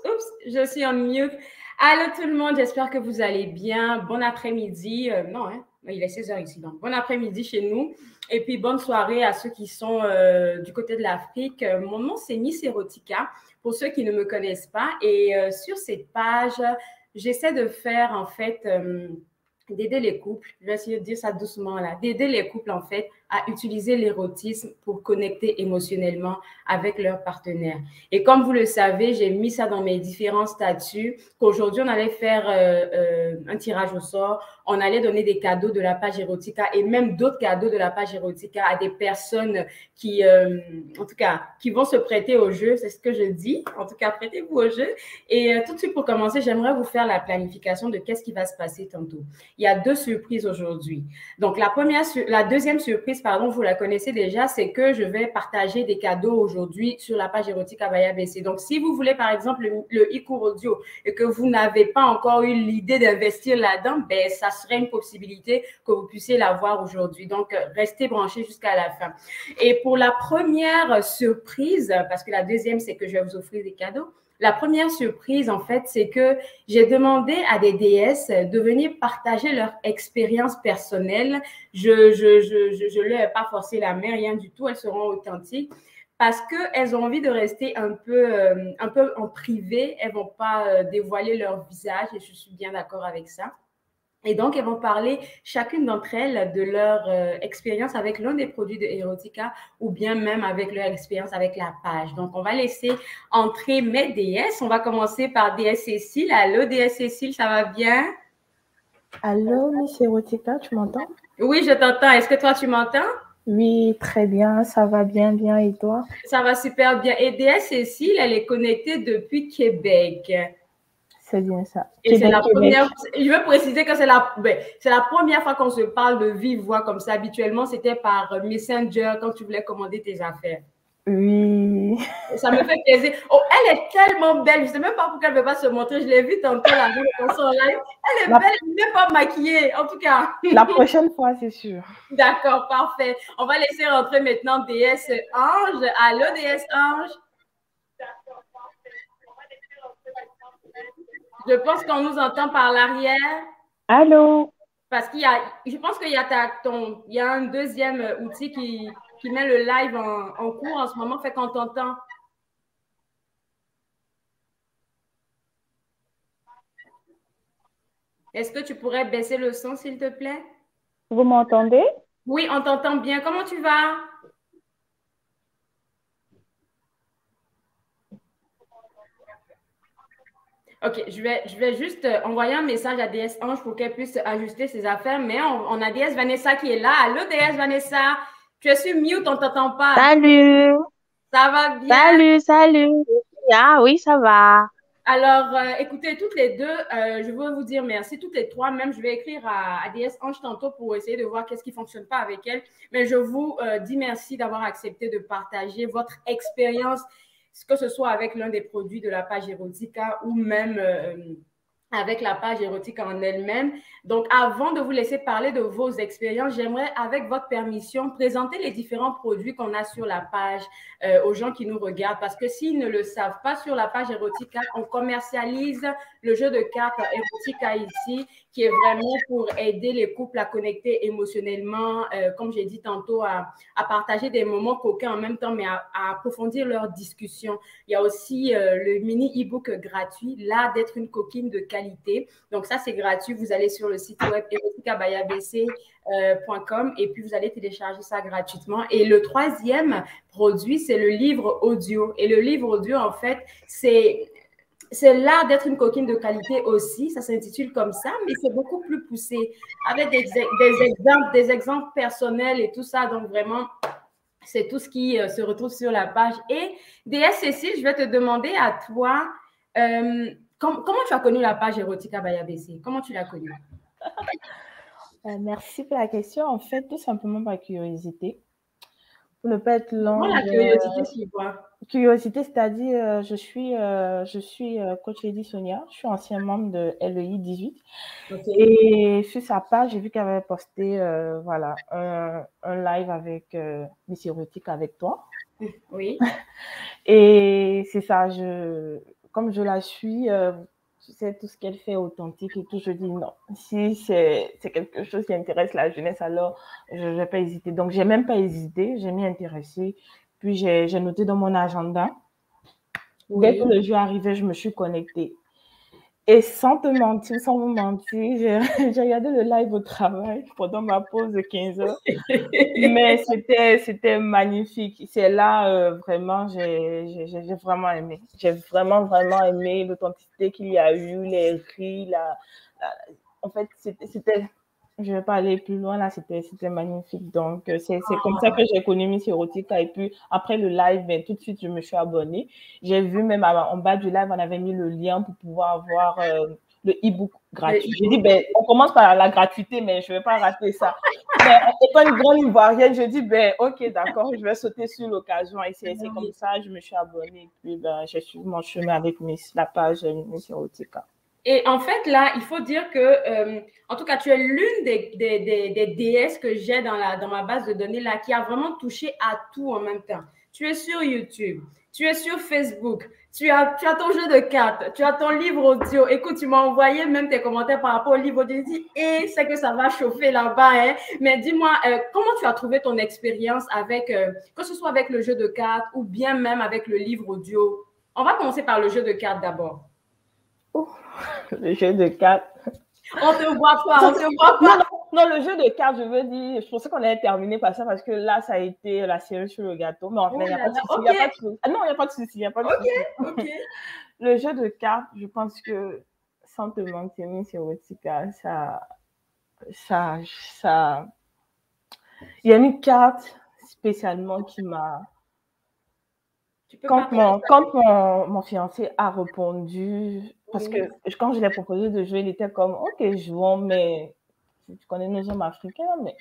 Oups, je suis en mute. Allô tout le monde, j'espère que vous allez bien. Bon après-midi. Non, hein, il est 16 heures ici, donc bon après-midi chez nous. Et puis bonne soirée à ceux qui sont du côté de l'Afrique. Mon nom, c'est Miss Erotica, pour ceux qui ne me connaissent pas. Et sur cette page, j'essaie de faire en fait d'aider les couples, je vais essayer de dire ça doucement là, d'aider les couples en fait à utiliser l'érotisme pour connecter émotionnellement avec leur partenaire. Et comme vous le savez, j'ai mis ça dans mes différents statuts qu'aujourd'hui on allait faire un tirage au sort, on allait donner des cadeaux de la page Erotica et même d'autres cadeaux de la page Erotica à des personnes qui, en tout cas, qui vont se prêter au jeu, c'est ce que je dis. En tout cas, prêtez-vous au jeu. Et tout de suite pour commencer, j'aimerais vous faire la planification de qu'est-ce qui va se passer tantôt. Il y a deux surprises aujourd'hui. Donc, la deuxième surprise, pardon, vous la connaissez déjà, c'est que je vais partager des cadeaux aujourd'hui sur la page Érotique Abaya BC. Donc, si vous voulez, par exemple, le e-cours audio et que vous n'avez pas encore eu l'idée d'investir là-dedans, ben, ça serait une possibilité que vous puissiez l'avoir aujourd'hui. Donc, restez branchés jusqu'à la fin. Et pour la première surprise, parce que la deuxième, c'est que je vais vous offrir des cadeaux. La première surprise, en fait, c'est que j'ai demandé à des déesses de venir partager leur expérience personnelle. Je leur ai pas forcé la main, rien du tout. Elles seront authentiques parce qu'elles ont envie de rester un peu en privé. Elles vont pas dévoiler leur visage et je suis bien d'accord avec ça. Et donc, elles vont parler, chacune d'entre elles, de leur expérience avec l'un des produits de Erotica ou bien même avec leur expérience avec la page. Donc, on va laisser entrer mes déesses. On va commencer par déesse Cécile. Allô, déesse Cécile, ça va bien? Allô, Miss Erotica, tu m'entends? Oui, je t'entends. Est-ce que toi, tu m'entends? Oui, très bien, ça va bien, bien, et toi? Ça va super bien. Et déesse Cécile, elle est connectée depuis Québec. C'est bien ça. Et c'est Québec, la Québec. première, je veux préciser que c'est la première fois qu'on se parle de vive voix comme ça. Habituellement, c'était par Messenger quand tu voulais commander tes affaires. Oui. Ça me fait plaisir. Oh, elle est tellement belle. Je ne sais même pas pourquoi elle ne veut pas se montrer. Je l'ai vue tantôt là, dans son live. Elle est La, belle, elle n'est pas maquillée, en tout cas. la prochaine fois, c'est sûr. D'accord, parfait. On va laisser rentrer maintenant DS Ange. Allô, DS Ange. Je pense qu'on nous entend par l'arrière. Allô? Parce je pense qu'il y a il y a un deuxième outil qui met le live en cours en ce moment, fait qu'on t'entend. Est-ce que tu pourrais baisser le son, s'il te plaît? Vous m'entendez? Oui, on t'entend bien. Comment tu vas? OK, je vais juste envoyer un message à DS Ange pour qu'elle puisse ajuster ses affaires, mais on a DS Vanessa qui est là. Allô, DS Vanessa? Tu es sur mute, on ne t'entend pas. Salut, Ça va bien? salut. Ah oui, ça va. Alors, écoutez, toutes les deux, je veux vous dire merci. Toutes les trois, même, je vais écrire à DS Ange tantôt pour essayer de voir qu'est-ce qui ne fonctionne pas avec elle. Mais je vous dis merci d'avoir accepté de partager votre expérience, que ce soit avec l'un des produits de la page Erotica ou même avec la page érotique en elle-même. Donc, avant de vous laisser parler de vos expériences, j'aimerais, avec votre permission, présenter les différents produits qu'on a sur la page aux gens qui nous regardent. Parce que s'ils ne le savent pas, sur la page Erotica, on commercialise le jeu de cartes Erotica ici, qui est vraiment pour aider les couples à connecter émotionnellement, comme j'ai dit tantôt, à partager des moments coquins en même temps, mais à approfondir leur discussion. Il y a aussi le mini e-book gratuit, L'art d'être une coquine de qualité. Donc ça, c'est gratuit. Vous allez sur le site web eroticabayabc.com et puis vous allez télécharger ça gratuitement. Et le troisième produit, c'est le livre audio. Et le livre audio, en fait, c'est l'art d'être une coquine de qualité aussi, ça s'intitule comme ça, mais c'est beaucoup plus poussé, avec des exemples personnels et tout ça. Donc vraiment, c'est tout ce qui se retrouve sur la page. Et DS Cécile, je vais te demander à toi, comment tu as connu la page Erotica by ABC? Comment tu l'as connue? Merci pour la question. En fait, tout simplement par curiosité. Pour ne pas être long. La curiosité, c'est quoi? Curiosité, c'est-à-dire, je suis coach Lady Sonia, je suis ancien membre de LEI 18. Okay. Et sur sa page, j'ai vu qu'elle avait posté voilà, un live avec Miss Erotique avec toi. Oui. Et c'est ça, comme je la suis, tu sais, tout ce qu'elle fait authentique et tout, je dis non. Si c'est quelque chose qui intéresse la jeunesse, alors je ne vais pas hésiter. Donc, j'ai même pas hésité, j'ai m'y intéressé. Puis, j'ai noté dans mon agenda. Dès que le jeu arrivait, je me suis connectée. Et sans te mentir, sans vous mentir, j'ai regardé le live au travail pendant ma pause de 15 heures. Mais c'était magnifique. C'est là, vraiment, j'ai vraiment aimé. J'ai vraiment, vraiment aimé l'authenticité qu'il y a eu, les rires. En fait, c'était, je ne vais pas aller plus loin, là, c'était magnifique. Donc, c'est comme ça que j'ai connu Miss Erotica. Et puis, après le live, ben, tout de suite, je me suis abonnée. J'ai vu même en bas du live, on avait mis le lien pour pouvoir avoir le e-book gratuit. J'ai dit, ben, on commence par la gratuité, mais je ne vais pas rater ça. Mais étant une grande Ivoirienne, je dis, ben, ok, d'accord, je vais sauter sur l'occasion. Et c'est comme ça, je me suis abonnée. Et puis, ben, j'ai suivi mon chemin avec la page Miss Erotica. Et en fait, là, il faut dire que, en tout cas, tu es l'une des déesses que j'ai dans ma base de données là, qui a vraiment touché à tout en même temps. Tu es sur YouTube, tu es sur Facebook, tu as ton jeu de cartes, tu as ton livre audio. Écoute, tu m'as envoyé même tes commentaires par rapport au livre audio. Je dis, c'est que ça va chauffer là-bas. Hein. Mais dis-moi, comment tu as trouvé ton expérience avec, que ce soit avec le jeu de cartes ou bien même avec le livre audio? On va commencer par le jeu de cartes d'abord. Le jeu de cartes. On te voit pas, Non, le jeu de cartes, je veux dire, je pensais qu'on allait terminer par ça parce que là, ça a été la série sur le gâteau. Mais en fait, il n'y a pas de souci. Il n'y a pas de souci. Ok. Le jeu de cartes, je pense que, sans te mentir, Miss Erotica, il y a une carte spécialement qui m'a... Quand mon fiancé a répondu, parce que quand je l'ai proposé de jouer, il était comme, ok, jouons, mais tu connais nos hommes africains, mais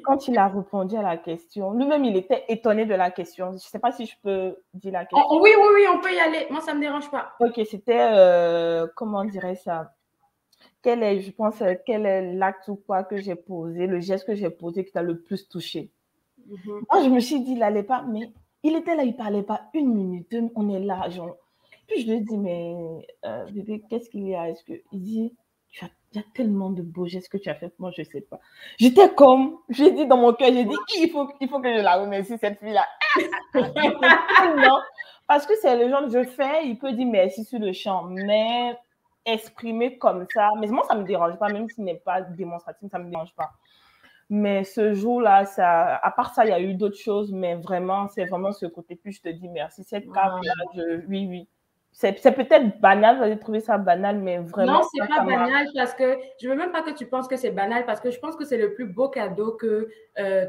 quand il a répondu à la question, lui-même, il était étonné de la question. Je ne sais pas si je peux dire la question. Oui, on peut y aller. Moi, ça ne me dérange pas. Ok, c'était, comment on dirait ça? Quel est l'acte ou quoi que j'ai posé, le geste que j'ai posé qui t'a le plus touché? Moi, je me suis dit, il n'allait pas, mais il était là, il ne parlait pas une minute, on est là. Puis je lui ai dit, mais bébé, qu'est-ce qu'il y a? Il dit, il y a tellement de beaux gestes que tu as fait, moi, je ne sais pas. J'étais comme, j'ai dit dans mon cœur, j'ai dit, il faut que je la remercie, cette fille-là. Non, parce que c'est le genre de je fais, il peut dire merci sur le champ, mais exprimer comme ça, mais moi, ça ne me dérange pas, même s'il n'est pas démonstratif, ça ne me dérange pas. Mais ce jour-là, à part ça, il y a eu d'autres choses, mais vraiment, c'est vraiment ce côté. Puis je te dis merci. Cette carte-là, oui. C'est peut-être banal, vous allez trouver ça banal, mais vraiment. Non, c'est pas banal parce que je veux même pas que tu penses que c'est banal parce que je pense que c'est le plus beau cadeau que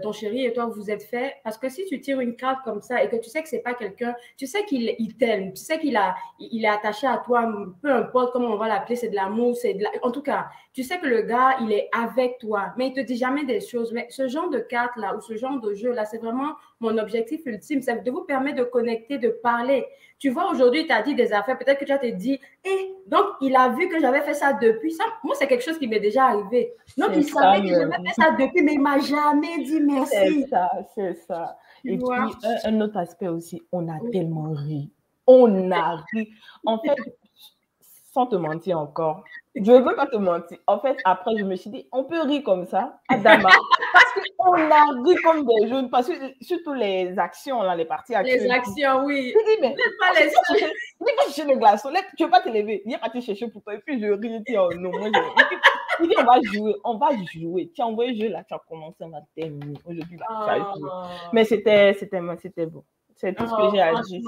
ton chéri et toi vous êtes fait. Parce que si tu tires une carte comme ça et que tu sais que c'est pas quelqu'un, tu sais qu'il t'aime, tu sais qu'il est attaché à toi, peu importe comment on va l'appeler, c'est de l'amour, en tout cas, tu sais que le gars il est avec toi, mais il te dit jamais des choses. Mais ce genre de carte là ou ce genre de jeu là, c'est vraiment mon objectif ultime, c'est de vous permettre de connecter, de parler. Tu vois, aujourd'hui, tu as dit des affaires, peut-être que tu as te dit, donc il a vu que j'avais fait ça depuis. Ça, moi, c'est quelque chose qui m'est déjà arrivé. Donc, il savait que j'avais fait ça depuis, mais il ne m'a jamais dit merci. C'est ça. Et puis, un autre aspect aussi, on a tellement ri. On a ri. En fait, sans te mentir encore, je ne veux pas te mentir. En fait, après, je me suis dit, on peut rire comme ça, Adama. Parce qu'on a ri comme des jeunes. Parce que surtout les actions, là, les parties actuelles. Les actions, oui. Je dis, mais pas les seuls. Il va chercher le glaçon. Tu ne veux pas te lever. Il est parti chercher pour toi. Et puis, je ris. Je dis, oh non, moi, il dit, on va jouer. Tu as envoyé le jeu, là, tu as commencé, on a terminé. Aujourd'hui, là, tu as joué. Mais c'était beau. C'est tout ce que j'ai à dire.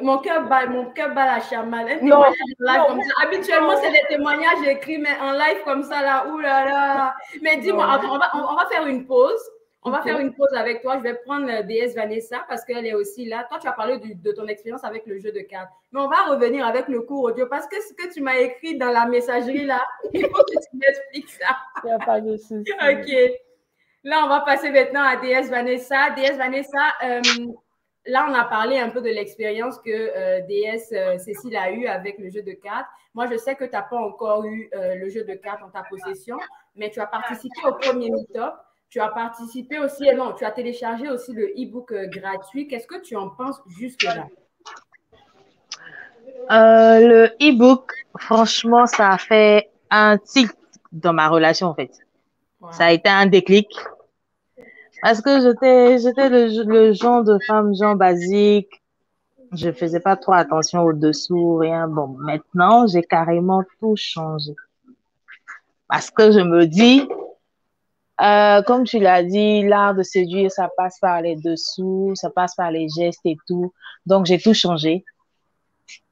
Mon cœur bat la chamade. Non. Habituellement, c'est des témoignages écrits, mais en live comme ça, là, oulala. Mais dis-moi, on va faire une pause. On va faire une pause avec toi. Je vais prendre DS Vanessa parce qu'elle est aussi là. Toi, tu as parlé de ton expérience avec le jeu de cartes. Mais on va revenir avec le cours audio parce que ce que tu m'as écrit dans la messagerie, là, il faut que tu m'expliques ça. Il n'y a pas de souci. OK. Là, on va passer maintenant à DS Vanessa. DS Vanessa, là, on a parlé un peu de l'expérience que DS Cécile a eue avec le jeu de cartes. Moi, je sais que tu n'as pas encore eu le jeu de cartes en ta possession, mais tu as participé au premier meet-up. Tu as participé aussi, tu as téléchargé aussi le e-book gratuit. Qu'est-ce que tu en penses jusque-là? Le e-book, franchement, ça a fait un tilt dans ma relation, en fait. Ça a Wow. été un déclic parce que j'étais le genre de femme, genre basique. Je faisais pas trop attention au dessous, rien. Bon, maintenant, j'ai carrément tout changé parce que je me dis, comme tu l'as dit, l'art de séduire, ça passe par les dessous, ça passe par les gestes et tout. Donc, j'ai tout changé.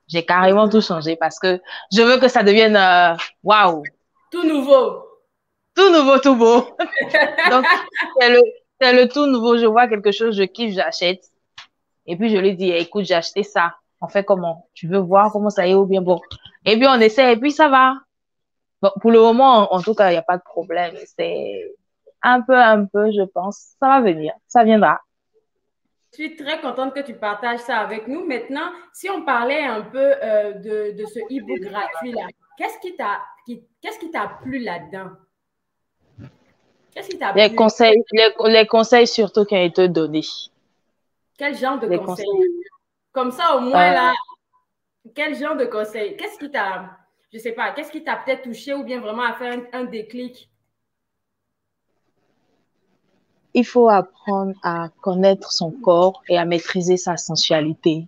J'ai carrément tout changé parce que je veux que ça devienne, waouh, Tout nouveau. tout nouveau, tout beau. Donc, c'est le, c'est le tout nouveau. Je vois quelque chose, je kiffe, j'achète. Et puis, je lui dis, écoute, j'ai acheté ça. On fait comment? Tu veux voir comment ça est ou bien bon? Et puis, on essaie et puis ça va. Bon, pour le moment, en tout cas, il n'y a pas de problème. C'est un peu, je pense. Ça va venir. Ça viendra. Je suis très contente que tu partages ça avec nous. Maintenant, si on parlait un peu de ce e-book gratuit-là, qu'est-ce qui t'a plu là-dedans? Qu'est-ce qui t'a plu? Les conseils surtout qui ont été donnés. Quel genre de Les conseils? conseils. Comme ça, au moins, Euh, là, quel genre de conseils? Qu'est-ce qui t'a, je sais pas, qu'est-ce qui t'a peut-être touché ou bien vraiment à faire un déclic? il faut apprendre à connaître son corps et à maîtriser sa sensualité.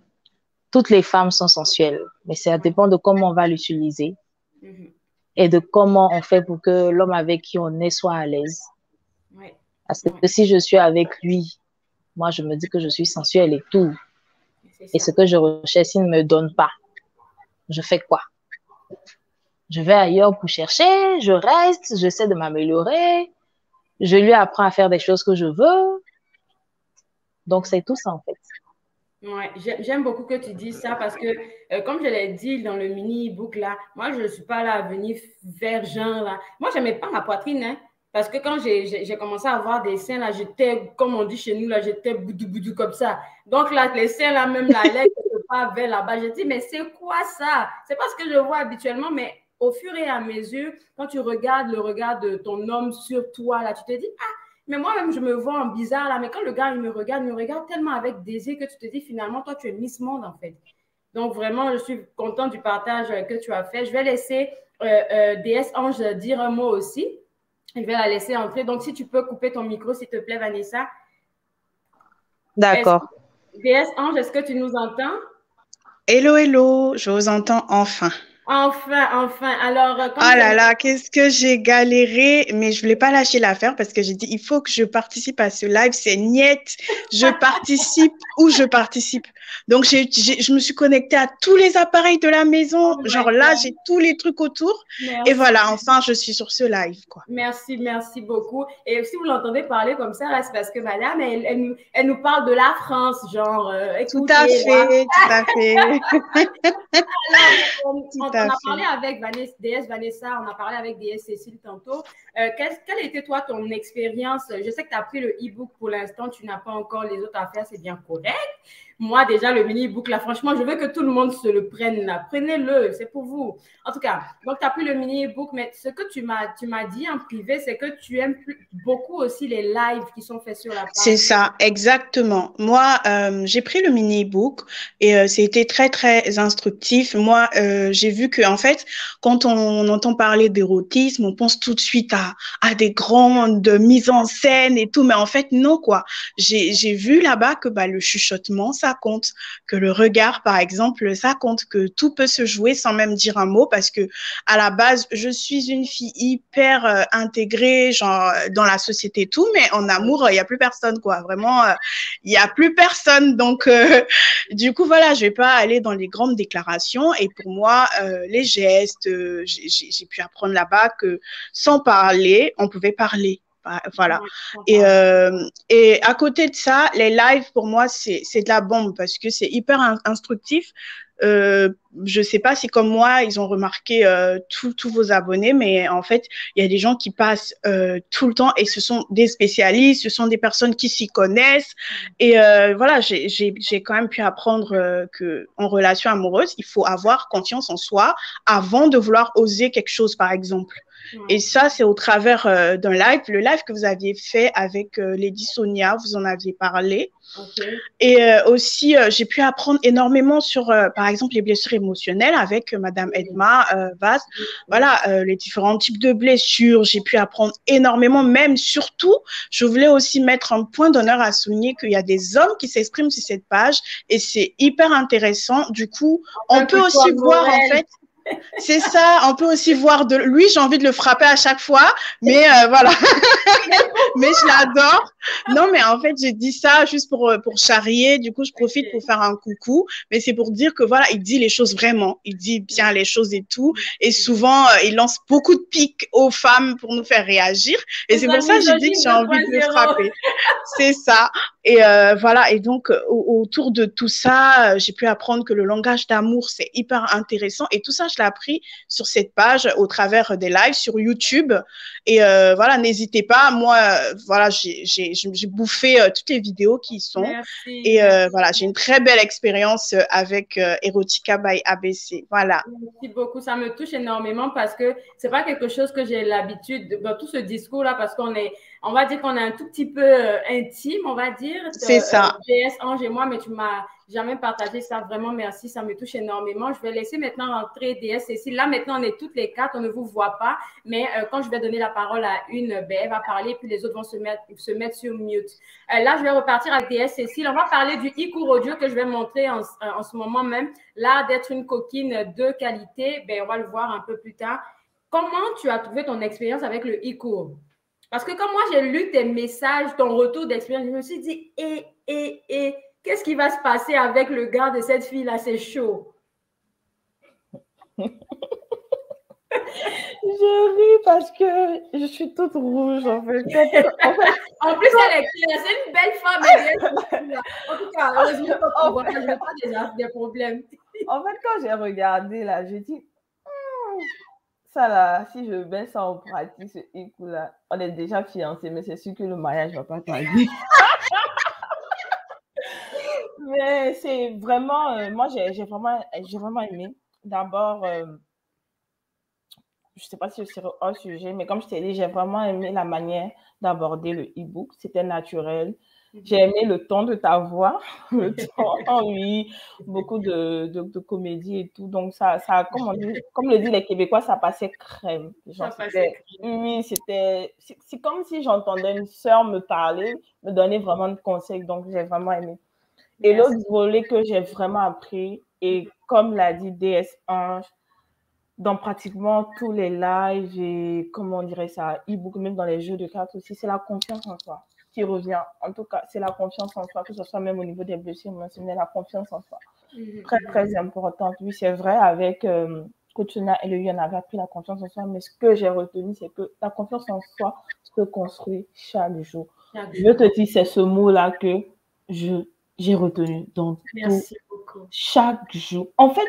Toutes les femmes sont sensuelles, mais ça dépend de comment on va l'utiliser Mhm. et de comment on fait pour que l'homme avec qui on est soit à l'aise. Ouais, Parce ouais, que si je suis avec lui, moi, je me dis que je suis sensuelle et tout. c'est Et ce ça. que je recherche, il ne me donne pas. Je fais quoi? Je vais ailleurs pour chercher, je reste, j'essaie de m'améliorer, je lui apprends à faire des choses que je veux. Donc, c'est tout ça, en fait. Ouais, j'aime beaucoup que tu dises ça parce que, comme je l'ai dit dans le mini-book là, moi, je ne suis pas là à venir vers genre là. Moi, je n'aimais pas ma poitrine, hein, parce que quand j'ai commencé à avoir des seins là, j'étais, comme on dit chez nous là, j'étais boudou boudou comme ça. Donc là, les seins là, même la lèvre, pas vers là-bas. J'ai dit, mais c'est quoi ça? C'est pas ce que je vois habituellement, mais au fur et à mesure, quand tu regardes le regard de ton homme sur toi là, tu te dis, ah, mais moi-même, je me vois en bizarre là. Mais quand le gars, il me regarde tellement avec désir que tu te dis finalement, toi, tu es Miss Monde en fait. Donc vraiment, je suis contente du partage que tu as fait. Je vais laisser DS Ange dire un mot aussi. Je vais la laisser entrer. Donc, si tu peux couper ton micro, s'il te plaît, Vanessa. D'accord. DS Ange, est-ce que tu nous entends? Hello, hello, je vous entends enfin. Enfin, enfin. Alors, comme Ah je là l'ai là, qu'est-ce que j'ai galéré, mais je voulais pas lâcher l'affaire parce que j'ai dit, il faut que je participe à ce live, c'est niette, je participe ou je participe. Donc, je me suis connectée à tous les appareils de la maison, oh my genre là, God. j'ai tous les trucs autour, et Merci. voilà, enfin, je suis sur ce live, quoi. Merci, merci beaucoup. Et si vous l'entendez parler comme ça, là, c'est parce que madame, elle nous parle de la France, genre, Tout à écoutez, là. fait, tout à fait, Alors, tout on à a fait. parlé avec DS Vanessa, on a parlé avec DS Cécile tantôt. Quelle était, toi, ton expérience? Je sais que tu as pris le e-book pour l'instant, tu n'as pas encore les autres affaires, c'est bien correct. Moi, déjà, le mini-book, là, franchement, je veux que tout le monde se le prenne, là. Prenez-le, c'est pour vous. En tout cas, donc, tu as pris le mini-book, mais ce que tu m'as dit en privé, c'est que tu aimes beaucoup aussi les lives qui sont faits sur la C'est page. ça, exactement. Moi, j'ai pris le mini-book et c'était très, très instructif. Moi, j'ai vu que, en fait, quand on entend parler d'érotisme, on pense tout de suite à des grandes mises en scène et tout. Mais en fait, non, quoi. J'ai vu là-bas que bah, le chuchotement, ça compte, que le regard, par exemple, ça compte, que tout peut se jouer sans même dire un mot parce que, à la base, je suis une fille hyper intégrée, genre, dans la société et tout, mais en amour, il n'y a plus personne, quoi. Vraiment, il n'y a plus personne. Donc, du coup, voilà, je vais pas aller dans les grandes déclarations. Et pour moi, les gestes, j'ai pu apprendre là-bas que sans parler, on pouvait parler. Voilà. Ouais, on parle. Et à côté de ça, les lives, pour moi, c'est de la bombe parce que c'est hyper instructif. Je sais pas si comme moi, ils ont remarqué tous vos abonnés, mais en fait, il y a des gens qui passent tout le temps et ce sont des spécialistes, ce sont des personnes qui s'y connaissent. Et voilà, j'ai quand même pu apprendre que en relation amoureuse, il faut avoir confiance en soi avant de vouloir oser quelque chose, par exemple. Et ça, c'est au travers d'un live, le live que vous aviez fait avec Lady Sonia, vous en aviez parlé. Ok. Et aussi, j'ai pu apprendre énormément sur, par exemple, les blessures émotionnelles avec Madame Edma Vaz. Voilà, les différents types de blessures. J'ai pu apprendre énormément, même surtout, je voulais aussi mettre un point d'honneur à souligner qu'il y a des hommes qui s'expriment sur cette page et c'est hyper intéressant. Du coup, on peut aussi voir, en fait, c'est ça, on peut aussi voir de lui, j'ai envie de le frapper à chaque fois, mais voilà. Mais je l'adore. Non, mais en fait, j'ai dit ça juste pour charrier. Du coup, je profite pour faire un coucou. Mais c'est pour dire que voilà, il dit les choses vraiment. Il dit bien les choses et tout. Et souvent, il lance beaucoup de piques aux femmes pour nous faire réagir. Et c'est pour ça que j'ai dit que j'ai envie de le frapper. C'est ça. Et voilà. Et donc, autour de tout ça, j'ai pu apprendre que le langage d'amour, c'est hyper intéressant. Et tout ça, je l'ai appris sur cette page au travers des lives sur YouTube. Et voilà, n'hésitez pas. Moi, voilà, j'ai bouffé toutes les vidéos qui y sont. Merci. Et voilà, j'ai une très belle expérience avec Erotica by ABC. Voilà. Merci beaucoup. Ça me touche énormément parce que c'est pas quelque chose que j'ai l'habitude dans tout ce discours-là parce on va dire qu'on est un tout petit peu intime, on va dire. C'est ça. DS, Ange et moi, mais tu m'as jamais partagé ça. Vraiment, merci. Ça me touche énormément. Je vais laisser maintenant rentrer DS Cécile. Là, maintenant, on est toutes les quatre. On ne vous voit pas. Mais quand je vais donner la parole à une, ben, elle va parler, puis les autres vont se mettre sur mute. Là, je vais repartir avec DS Cécile. On va parler du e-cours audio que je vais montrer en ce moment même. Là, d'être une coquine de qualité, ben, on va le voir un peu plus tard. Comment tu as trouvé ton expérience avec le e-cours? Parce que quand moi, j'ai lu tes messages, ton retour d'expérience, je me suis dit, qu'est-ce qui va se passer avec le gars de cette fille-là? C'est chaud. Je ris parce que je suis toute rouge, en fait. En plus, elle est claire. C'est une belle femme. En tout cas, heureusement je n'ai pas des problèmes. En fait, quand j'ai regardé, là, j'ai dit, ça, là, si je mets ça en pratique, ce hic-là, on est déjà fiancés, mais c'est sûr que le mariage ne va pas tarder. Mais c'est vraiment, moi, j'ai vraiment aimé. D'abord, je ne sais pas si c'est un sujet, mais comme je t'ai dit, j'ai vraiment aimé la manière d'aborder le e-book. C'était naturel. J'ai aimé le ton de ta voix, le ton, oui, beaucoup de comédie et tout. Donc, ça comme le disent les Québécois, ça passait crème. Genre, oui, c'est comme si j'entendais une sœur me parler, me donner vraiment de conseils. Donc, j'ai vraiment aimé. Et l'autre volet que j'ai vraiment appris, et comme l'a dit DS1, dans pratiquement tous les lives et, comment on dirait ça, e-book, même dans les jeux de cartes aussi, c'est la confiance en soi qui revient. En tout cas, c'est la confiance en soi, que ce soit même au niveau des blessures émotionnelles, la confiance en soi. Très, très importante. Oui, c'est vrai, avec Coachuna et le on avait appris la confiance en soi, mais ce que j'ai retenu, c'est que la confiance en soi se construit chaque jour. Je te dis, c'est ce mot-là que j'ai retenu dans tout, chaque jour. En fait,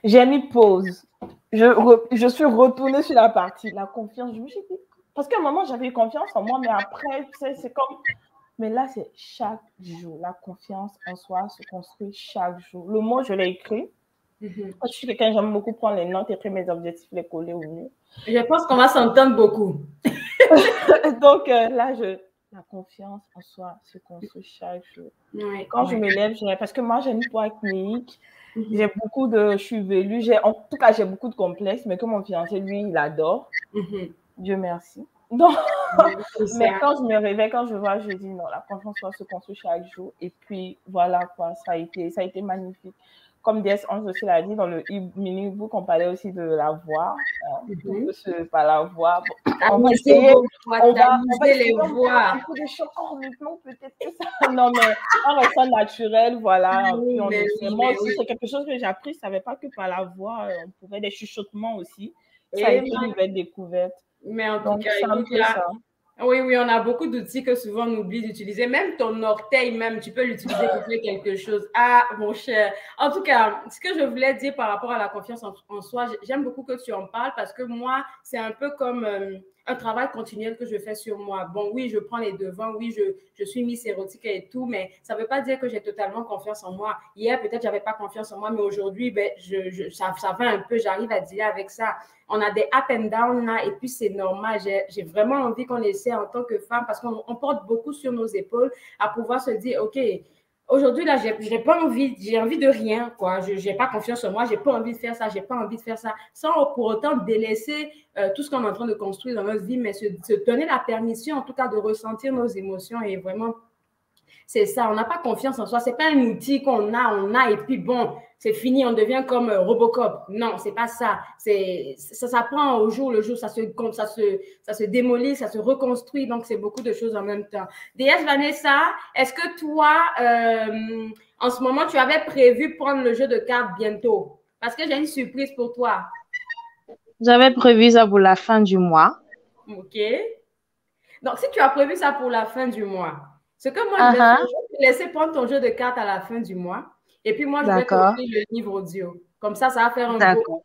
j'ai mis pause. Je suis retournée sur la partie, la confiance. Je me suis dit, parce qu'à un moment, j'avais confiance en moi, mais après, c'est comme... Mais là, c'est chaque jour. La confiance en soi se construit chaque jour. Le mot, je l'ai écrit. Moi, je suis quelqu'un, j'aime beaucoup prendre les notes, écrire mes objectifs, les coller au mur. Je pense qu'on va s'entendre beaucoup. Donc, là, la confiance en soi se construit chaque jour. Oui, quand je me lève, parce que moi, j'ai une peau acnéique. J'ai beaucoup je suis velue. En tout cas, j'ai beaucoup de complexes, mais que mon fiancé, lui, il adore. Dieu merci. Donc, mais quand je me réveille, quand je vois, je dis non, la confiance en soi se construit chaque jour. Et puis, voilà quoi, ça a été magnifique. Comme DS11 aussi l'a dit, dans le mini-book, on parlait aussi de la voix. Par la voix. On va essayer. On va les voix. Il faut des chocs en rythme, peut-être que ça. Non, mais on reste naturel, voilà. Moi aussi, c'est quelque chose que j'ai appris. Je ne savais pas que par la voix, on pouvait des chuchotements aussi. Ça a été une belle découverte. Mais en tout cas, ça. Oui, on a beaucoup d'outils que souvent on oublie d'utiliser. Même ton orteil, même, tu peux l'utiliser pour faire quelque chose. Ah, mon cher. En tout cas, ce que je voulais dire par rapport à la confiance en soi, j'aime beaucoup que tu en parles parce que moi, c'est un peu comme un travail continuel que je fais sur moi. Bon, oui, je prends les devants, oui, je suis Miss Érotique et tout, mais ça ne veut pas dire que j'ai totalement confiance en moi. Hier, peut-être, je n'avais pas confiance en moi, mais aujourd'hui, ben, ça va un peu, j'arrive à dealer avec ça. On a des up and down là, et puis c'est normal. J'ai vraiment envie qu'on essaie en tant que femme, parce qu'on porte beaucoup sur nos épaules, à pouvoir se dire, OK, aujourd'hui, là, j'ai pas envie, j'ai envie de rien, quoi. Je n'ai pas confiance en moi, j'ai pas envie de faire ça, j'ai pas envie de faire ça, sans pour autant délaisser tout ce qu'on est en train de construire dans notre vie, mais se donner la permission, en tout cas, de ressentir nos émotions et vraiment, c'est ça. On n'a pas confiance en soi. C'est pas un outil qu'on a et puis bon, c'est fini, on devient comme Robocop. Non, c'est pas ça. Ça prend au jour le jour, ça se démolit, ça se reconstruit. Donc, c'est beaucoup de choses en même temps. DS Vanessa, est-ce que toi, en ce moment, tu avais prévu prendre le jeu de cartes bientôt? Parce que j'ai une surprise pour toi. J'avais prévu ça pour la fin du mois. OK. Donc, si tu as prévu ça pour la fin du mois, ce que moi, je vais faire, je vais te laisser prendre ton jeu de cartes à la fin du mois. Et puis, moi, je vais te donner le livre audio. Comme ça va faire un beau.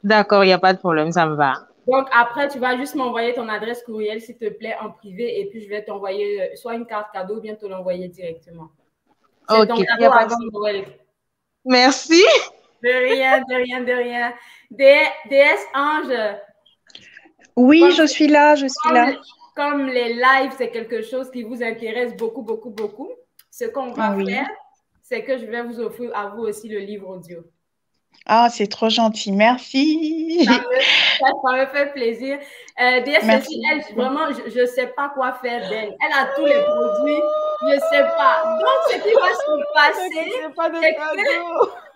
D'accord, il n'y a pas de problème, ça me va. Donc, après, tu vas juste m'envoyer ton adresse courriel, s'il te plaît, en privé. Et puis, je vais t'envoyer soit une carte cadeau ou bien te l'envoyer directement. C'est ton cadeau avant Noël. Merci. De rien, de rien, de rien. DS Ange. Oui, je suis là, je suis là. Comme les lives, c'est quelque chose qui vous intéresse beaucoup, beaucoup, beaucoup, ce qu'on va faire, c'est que je vais vous offrir à vous aussi le livre audio. Ah, c'est trop gentil. Merci. Ça me fait plaisir. DS, elle, vraiment, je ne sais pas quoi faire d'elle. Elle a tous les produits. Je ne sais pas. Donc, ce qui va se passer, c'est que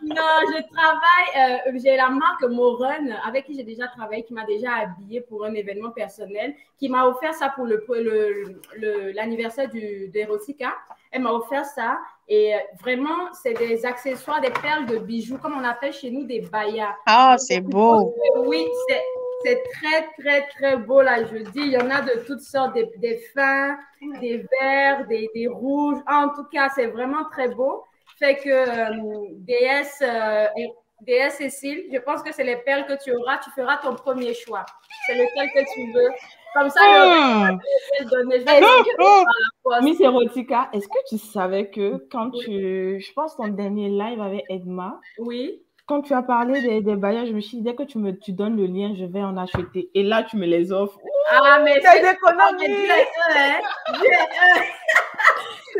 non, je travaille, j'ai la marque Moron, avec qui j'ai déjà travaillé, qui m'a déjà habillée pour un événement personnel, qui m'a offert ça pour l'anniversaire d'Erotica. Elle m'a offert ça. Et vraiment, c'est des accessoires, des perles de bijoux, comme on appelle chez nous des bayas. Ah, c'est beau. Oui, c'est très, très, très beau, là, je dis. Il y en a de toutes sortes, des fins, des verts, des rouges. En tout cas, c'est vraiment très beau. Fait que DS Cécile, je pense que c'est les perles que tu auras. Tu feras ton premier choix. C'est lequel que tu veux. Comme ça, je vais le donner. Je vais essayer par la poste. Miss Erotica, est-ce que tu savais que quand je pense ton dernier live avec Edma, oui. Quand tu as parlé des baillots, je me suis dit, dès que tu donnes le lien, je vais en acheter. Et là, tu me les offres. Ah, mais c'est des économies.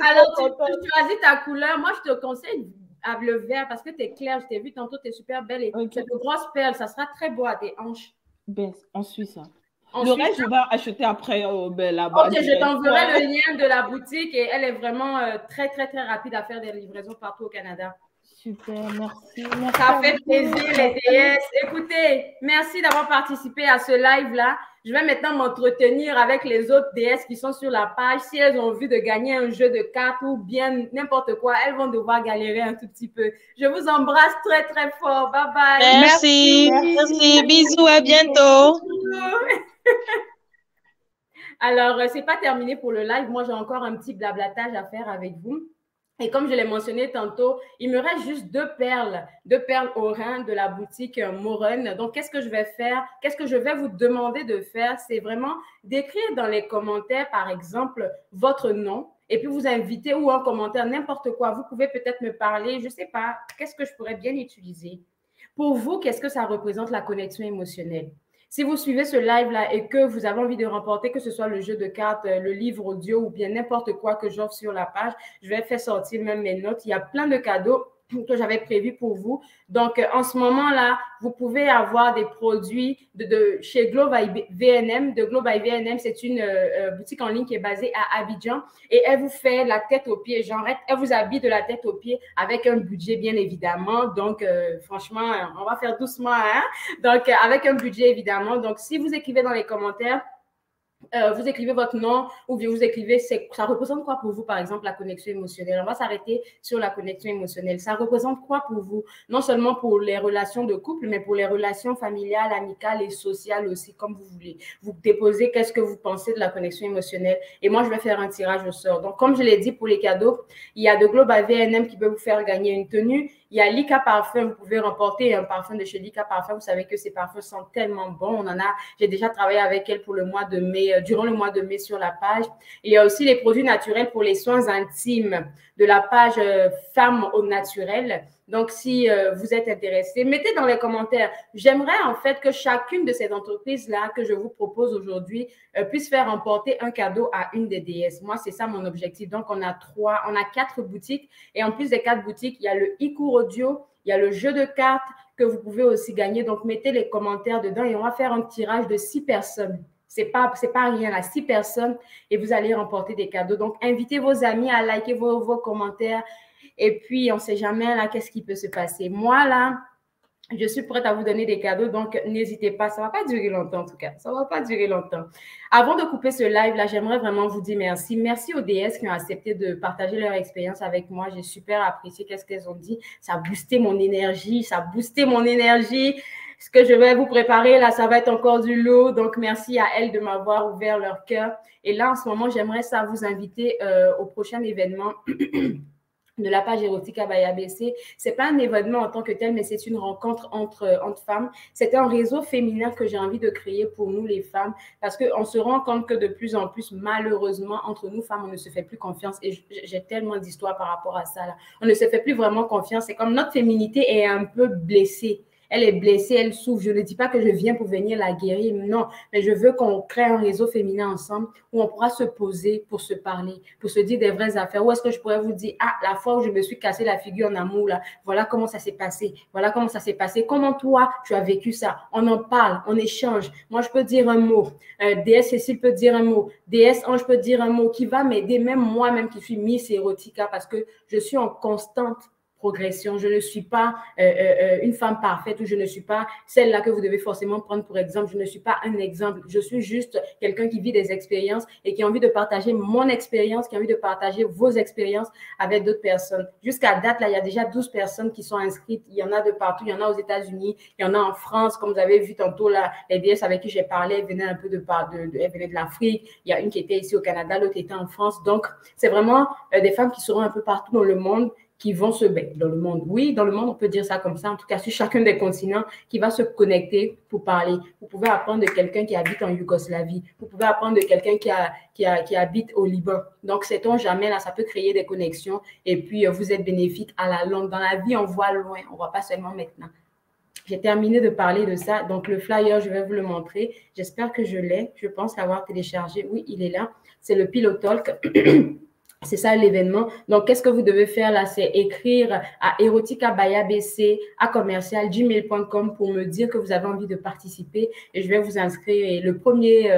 Alors, tu as dit ta couleur. Moi, je te conseille le vert parce que tu es claire. Je t'ai vu tantôt, tu es super belle. Et c'est de grosses perles. Ça sera très beau à tes hanches. Ben, on suit ça. Le reste, je vais acheter après là-bas. Ok, je t'enverrai le lien de la boutique et elle est vraiment très, très, très rapide à faire des livraisons partout au Canada. Super, merci. Ça fait plaisir, les DS. Écoutez, merci d'avoir participé à ce live-là. Je vais maintenant m'entretenir avec les autres DS qui sont sur la page. Si elles ont envie de gagner un jeu de cartes ou bien n'importe quoi, elles vont devoir galérer un tout petit peu. Je vous embrasse très, très fort. Bye bye. Merci. Bisous, à bientôt. Alors, ce n'est pas terminé pour le live. Moi, j'ai encore un petit blablatage à faire avec vous. Et comme je l'ai mentionné tantôt, il me reste juste deux perles au rein de la boutique Moron. Donc, qu'est-ce que je vais faire? Qu'est-ce que je vais vous demander de faire? C'est vraiment d'écrire dans les commentaires, par exemple, votre nom et puis vous inviter ou en commentaire n'importe quoi. Vous pouvez peut-être me parler, je ne sais pas, qu'est-ce que je pourrais bien utiliser? Pour vous, qu'est-ce que ça représente la connexion émotionnelle? Si vous suivez ce live-là et que vous avez envie de remporter, que ce soit le jeu de cartes, le livre audio ou bien n'importe quoi que j'offre sur la page, je vais faire sortir même mes notes. Il y a plein de cadeaux que j'avais prévus pour vous. Donc, en ce moment-là, vous pouvez avoir des produits de chez Glow by VNM. De Glow by VNM, c'est une boutique en ligne qui est basée à Abidjan et elle vous fait la tête aux pieds. Genre, elle vous habille de la tête aux pieds avec un budget, bien évidemment. Donc, franchement, on va faire doucement, hein? Donc, avec un budget, évidemment. Donc, si vous écrivez dans les commentaires, vous écrivez votre nom ou bien vous écrivez, ça représente quoi pour vous, par exemple, la connexion émotionnelle? On va s'arrêter sur la connexion émotionnelle. Ça représente quoi pour vous? Non seulement pour les relations de couple, mais pour les relations familiales, amicales et sociales aussi, comme vous voulez. Vous déposez qu'est-ce que vous pensez de la connexion émotionnelle. Et moi, je vais faire un tirage au sort. Donc, comme je l'ai dit pour les cadeaux, il y a de Glow by VNM qui peut vous faire gagner une tenue. Il y a Lika Parfum, vous pouvez remporter un parfum de chez Lika Parfum. Vous savez que ces parfums sont tellement bons. J'ai déjà travaillé avec elle pour le mois de mai, durant le mois de mai sur la page. Il y a aussi les produits naturels pour les soins intimes de la page Femmes au naturel. Donc, si vous êtes intéressé, mettez dans les commentaires. J'aimerais en fait que chacune de ces entreprises-là que je vous propose aujourd'hui puisse faire remporter un cadeau à une des déesses. Moi, c'est ça mon objectif. Donc, on a 4 boutiques. Et en plus des 4 boutiques, il y a le e-cours audio, il y a le jeu de cartes que vous pouvez aussi gagner. Donc, mettez les commentaires dedans et on va faire un tirage de 6 personnes. C'est pas rien, là, 6 personnes et vous allez remporter des cadeaux. Donc, invitez vos amis à liker vos commentaires. Et puis, on ne sait jamais, là, qu'est-ce qui peut se passer. Moi, là, je suis prête à vous donner des cadeaux, donc n'hésitez pas. Ça ne va pas durer longtemps, en tout cas. Ça ne va pas durer longtemps. Avant de couper ce live, là, j'aimerais vraiment vous dire merci. Merci aux DS qui ont accepté de partager leur expérience avec moi. J'ai super apprécié qu'est-ce qu'elles ont dit. Ça a boosté mon énergie. Ce que je vais vous préparer, là, ça va être encore du lot. Donc, merci à elles de m'avoir ouvert leur cœur. Et là, en ce moment, j'aimerais ça vous inviter au prochain événement de la page Erotica by ABC. C'est pas un événement en tant que tel, mais c'est une rencontre entre femmes. C'est un réseau féminin que j'ai envie de créer pour nous, les femmes, parce qu'on se rend compte que de plus en plus, malheureusement, entre nous, femmes, on ne se fait plus confiance. Et j'ai tellement d'histoires par rapport à ça, là. On ne se fait plus vraiment confiance. C'est comme notre féminité est un peu blessée. Elle est blessée, elle souffre. Je ne dis pas que je viens pour venir la guérir, non. Mais je veux qu'on crée un réseau féminin ensemble où on pourra se poser pour se parler, pour se dire des vraies affaires. Où est-ce que je pourrais vous dire, la fois où je me suis cassé la figure en amour, là, voilà comment ça s'est passé. Voilà comment ça s'est passé. Comment toi, tu as vécu ça? On en parle, on échange. Moi, je peux dire un mot. DS Cécile peut dire un mot. DS Ange peut dire un mot qui va m'aider, même moi-même qui suis Miss Erotica, parce que je suis en constante progression. Je ne suis pas une femme parfaite ou je ne suis pas celle-là que vous devez forcément prendre pour exemple. Je ne suis pas un exemple. Je suis juste quelqu'un qui vit des expériences et qui a envie de partager mon expérience, qui a envie de partager vos expériences avec d'autres personnes. Jusqu'à date, là, il y a déjà 12 personnes qui sont inscrites. Il y en a de partout. Il y en a aux États-Unis. Il y en a en France. Comme vous avez vu tantôt, là, les DS avec qui j'ai parlé, elles venaient un peu elles venaient de l'Afrique. Il y a une qui était ici au Canada, l'autre était en France. Donc, c'est vraiment des femmes qui seront un peu partout dans le monde, qui vont se battre dans le monde. Oui, dans le monde, on peut dire ça comme ça, en tout cas sur chacun des continents, qui va se connecter pour parler. Vous pouvez apprendre de quelqu'un qui habite en Yougoslavie. Vous pouvez apprendre de quelqu'un qui habite au Liban. Donc, sait-on jamais, là, ça peut créer des connexions et puis vous êtes bénéfique à la longue. Dans la vie, on voit loin, on ne voit pas seulement maintenant. J'ai terminé de parler de ça. Donc, le flyer, je vais vous le montrer. J'espère que je l'ai. Je pense l'avoir téléchargé. Oui, il est là. C'est le Pillow Talk. C'est ça l'événement. Donc, qu'est-ce que vous devez faire là? C'est écrire à eroticabayabc@gmail.com pour me dire que vous avez envie de participer et je vais vous inscrire. Et le premier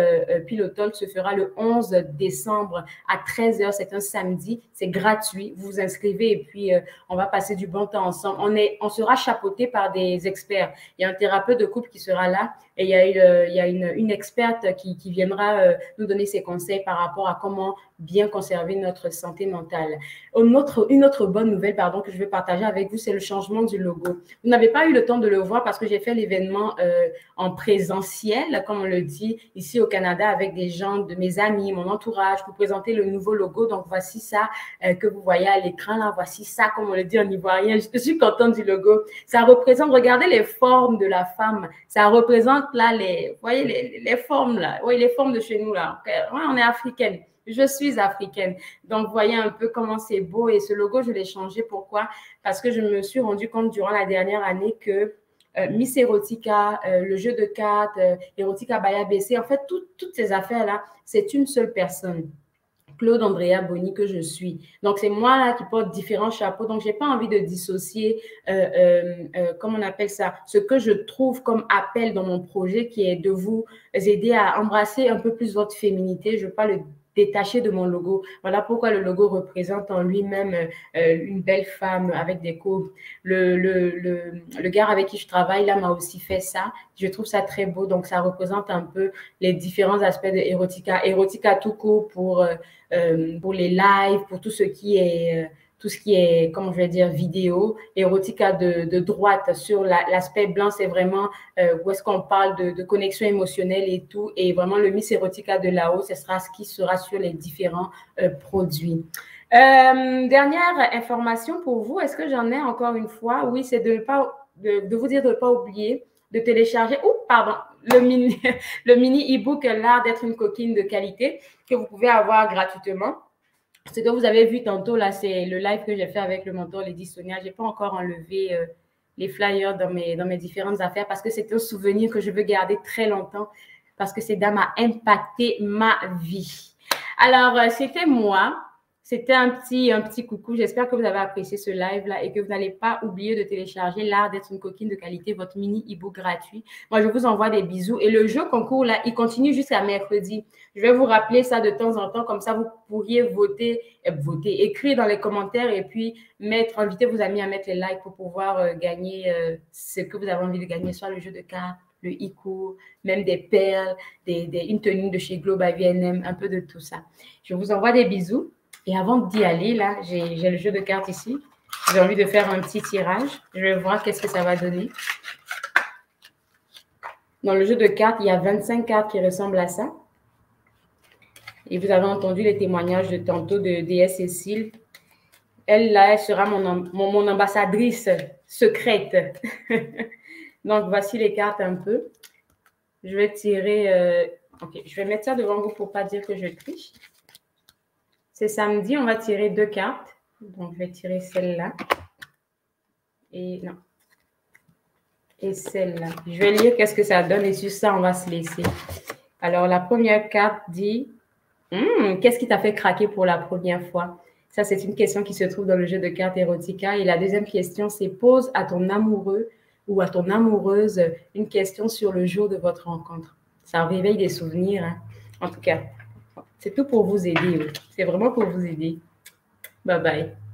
Pillow Talk se fera le 11 décembre à 13h. C'est un samedi. C'est gratuit. Vous vous inscrivez et puis on va passer du bon temps ensemble. On sera chapeauté par des experts. Il y a un thérapeute de couple qui sera là et il y a une experte qui viendra nous donner ses conseils par rapport à comment bien conserver notre santé mentale. Une autre bonne nouvelle, que je vais partager avec vous, c'est le changement du logo. Vous n'avez pas eu le temps de le voir parce que j'ai fait l'événement en présentiel, comme on le dit, ici au Canada, avec des gens de mes amis, mon entourage, pour présenter le nouveau logo. Donc, voici ça que vous voyez à l'écran, là. Voici ça, comme on le dit en ivoirien. Je suis contente du logo. Ça représente, regardez les formes de la femme. Ça représente, là, vous voyez les formes, là. Oui, les formes de chez nous, là. Ouais, on est africaine. Je suis africaine. Donc, voyez un peu comment c'est beau. Et ce logo, je l'ai changé. Pourquoi? Parce que je me suis rendu compte durant la dernière année que Miss Erotica, le jeu de cartes, Erotica by ABC, en fait, toutes ces affaires-là, c'est une seule personne. Claude Andrea Boni que je suis. Donc, c'est moi là qui porte différents chapeaux. Donc, je n'ai pas envie de dissocier, comment on appelle ça, ce que je trouve comme appel dans mon projet qui est de vous aider à embrasser un peu plus votre féminité. Je ne veux pas le détaché de mon logo. Voilà pourquoi le logo représente en lui-même une belle femme avec des courbes. Le gars avec qui je travaille, là, m'a aussi fait ça. Je trouve ça très beau. Donc, ça représente un peu les différents aspects de Erotica. Erotica tout court pour les lives, pour tout ce qui est comment je vais dire, vidéo. Erotica de droite sur l'aspect blanc, c'est vraiment où est-ce qu'on parle de connexion émotionnelle et tout. Et vraiment, le Miss Erotica de là-haut, ce sera ce qui sera sur les différents produits. Dernière information pour vous, est-ce que j'en ai encore une fois? Oui, c'est de vous dire de ne pas oublier de télécharger, pardon, le mini e-book L'art d'être une coquine de qualité que vous pouvez avoir gratuitement. Ce que vous avez vu tantôt, là, c'est le live que j'ai fait avec le mentor Lady Sonia. Je n'ai pas encore enlevé les flyers dans mes différentes affaires parce que c'est un souvenir que je veux garder très longtemps parce que cette dame a impacté ma vie. Alors, c'était moi. C'était un petit coucou. J'espère que vous avez apprécié ce live-là et que vous n'allez pas oublier de télécharger L'art d'être une coquine de qualité, votre mini e-book gratuit. Moi, je vous envoie des bisous. Et le jeu concours, là, il continue jusqu'à mercredi. Je vais vous rappeler ça de temps en temps. Comme ça, vous pourriez écrire dans les commentaires et puis inviter vos amis à mettre les likes pour pouvoir gagner ce que vous avez envie de gagner, soit le jeu de cartes, le e-cours, même des perles, une tenue de chez Globe AVNM, un peu de tout ça. Je vous envoie des bisous. Et avant d'y aller, là, j'ai le jeu de cartes ici. J'ai envie de faire un petit tirage. Je vais voir qu'est-ce que ça va donner. Dans le jeu de cartes, il y a 25 cartes qui ressemblent à ça. Et vous avez entendu les témoignages de tantôt de déesse Cécile. Elle, là, elle sera mon ambassadrice secrète. Donc, voici les cartes un peu. Je vais tirer... OK, je vais mettre ça devant vous pour ne pas dire que je triche. C'est samedi, on va tirer 2 cartes. Donc, je vais tirer celle-là. Et non. Et celle-là. Je vais lire qu'est-ce que ça donne et sur ça, on va se laisser. Alors, la première carte dit qu'est-ce qui t'a fait craquer pour la première fois? Ça, c'est une question qui se trouve dans le jeu de cartes Erotica. Et la deuxième question, c'est pose à ton amoureux ou à ton amoureuse une question sur le jour de votre rencontre. Ça réveille des souvenirs. Hein. En tout cas, c'est tout pour vous aider. C'est vraiment pour vous aider. Bye bye.